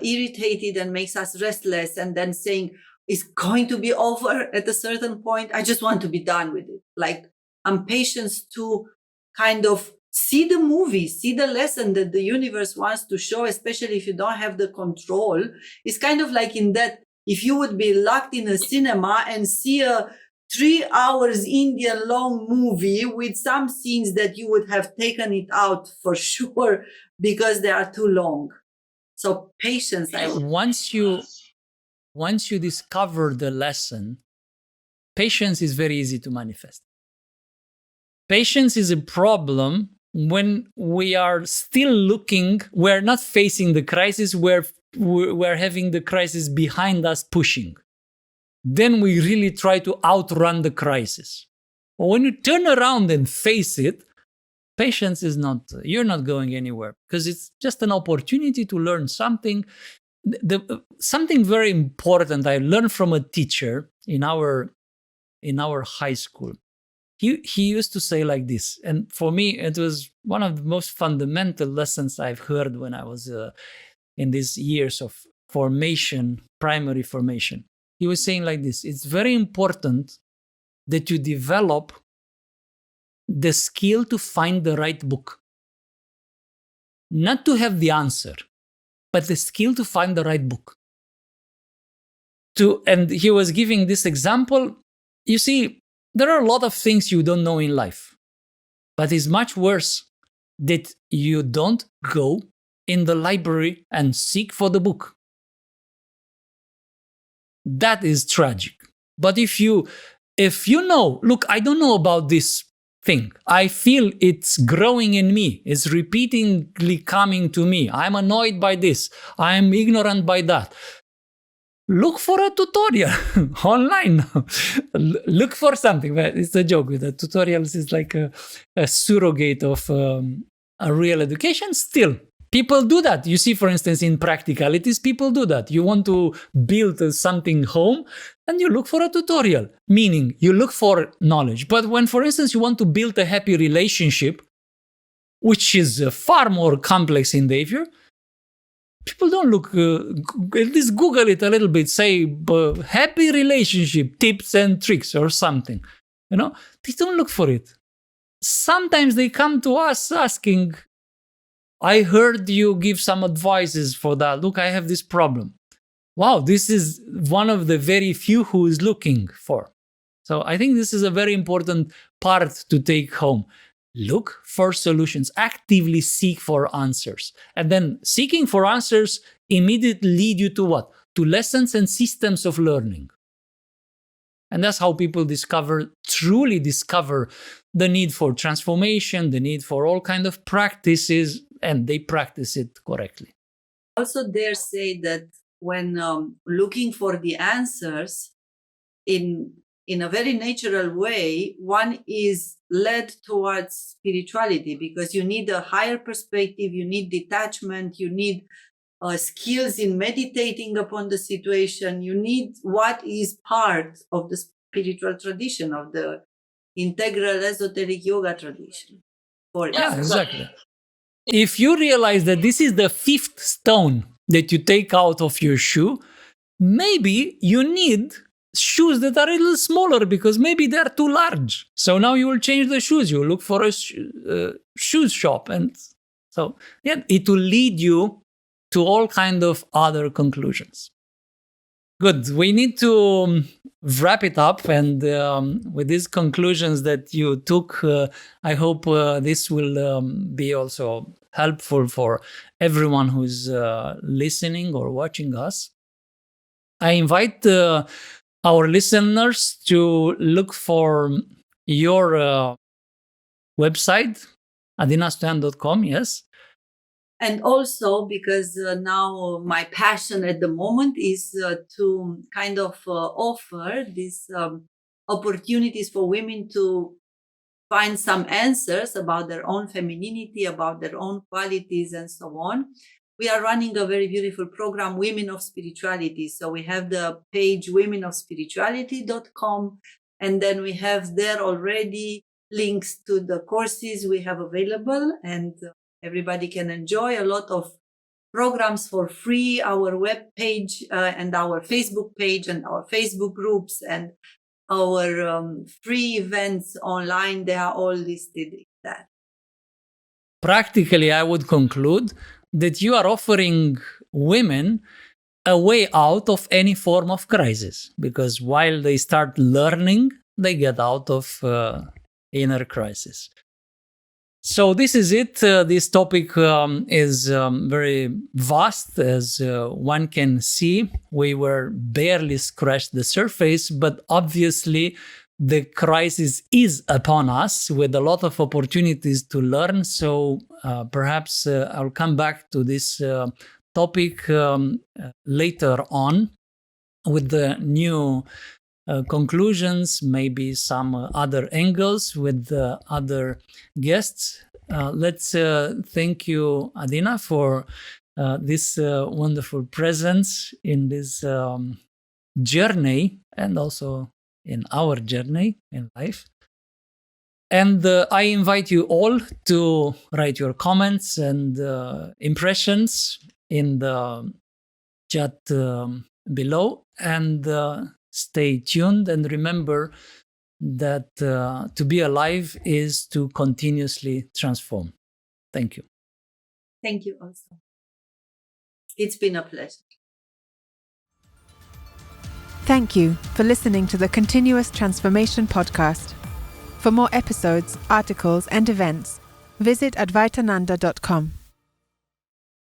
irritated and makes us restless, and then saying it's going to be over at a certain point. I just want to be done with it. Like, impatience to kind of see the movie, see the lesson that the universe wants to show, especially if you don't have the control. It's kind of like in that, if you would be locked in a cinema and see a 3 hours Indian long movie with some scenes that you would have taken it out for sure because they are too long. So patience. Once you discover the lesson, patience is very easy to manifest. Patience is a problem when we are still looking, we're not facing the crisis, we're having the crisis behind us pushing. Then we really try to outrun the crisis. But when you turn around and face it, patience is not, you're not going anywhere, because it's just an opportunity to learn something. Something very important I learned from a teacher in our high school. he used to say like this, and for me it was one of the most fundamental lessons I've heard when I was in these years of formation, primary formation. He was saying like this: it's very important that you develop the skill to find the right book. Not to have the answer, but the skill to find the right book. And he was giving this example. You see, there are a lot of things you don't know in life, but it's much worse that you don't go in the library and seek for the book. That is tragic. But if you know, look, I don't know about this thing. I feel it's growing in me. It's repeatedly coming to me. I'm annoyed by this. I'm ignorant by that. Look for a tutorial online. Look for something. It's a joke. The tutorials is like a surrogate of a real education. Still, people do that. You see, for instance, in practicalities, people do that. You want to build something home, and you look for a tutorial, meaning you look for knowledge. But when, for instance, you want to build a happy relationship, which is far more complex endeavor, people don't look, at least Google it a little bit, say happy relationship tips and tricks or something. You know, they don't look for it. Sometimes they come to us asking, I heard you give some advices for that. Look, I have this problem. Wow, this is one of the very few who is looking for. So I think this is a very important part to take home. Look for solutions, actively seek for answers. And then seeking for answers immediately lead you to what? To lessons and systems of learning. And that's how people truly discover the need for transformation, the need for all kinds of practices, and they practice it correctly. Also dare say that when looking for the answers in a very natural way, one is led towards spirituality, because you need a higher perspective, you need detachment, you need skills in meditating upon the situation, you need what is part of the spiritual tradition, of the integral esoteric yoga tradition. Yeah, exactly. If you realize that this is the 5th stone that you take out of your shoe, maybe you need shoes that are a little smaller because maybe they're too large. So now you will change the shoes. You will look for a shoes shop. And so yeah, it will lead you to all kind of other conclusions. Good. We need to wrap it up. And with these conclusions that you took, I hope this will be also helpful for everyone who's listening or watching us. I invite our listeners to look for your website, adinastoian.com, yes? And also because now my passion at the moment is to kind of offer these opportunities for women to find some answers about their own femininity, about their own qualities, and so on. We are running a very beautiful program, Women of Spirituality. So we have the page womenofspirituality.com, and then we have there already links to the courses we have available, and everybody can enjoy a lot of programs for free, our web page and our Facebook page and our Facebook groups and our free events online. They are all listed in that. Practically, I would conclude that you are offering women a way out of any form of crisis, because while they start learning, they get out of inner crisis. So this is it. This topic is very vast, as one can see. We were barely scratched the surface, but obviously the crisis is upon us with a lot of opportunities to learn. So perhaps I'll come back to this topic later on with the new conclusions, maybe some other angles with other guests. Let's thank you, Adina, for this wonderful presence in this journey, and also in our journey in life. And I invite you all to write your comments and impressions in the chat below. And stay tuned. And remember that to be alive is to continuously transform. Thank you. Thank you also. It's been a pleasure. Thank you for listening to the Continuous Transformation Podcast. For more episodes, articles, and events, visit advaitananda.com.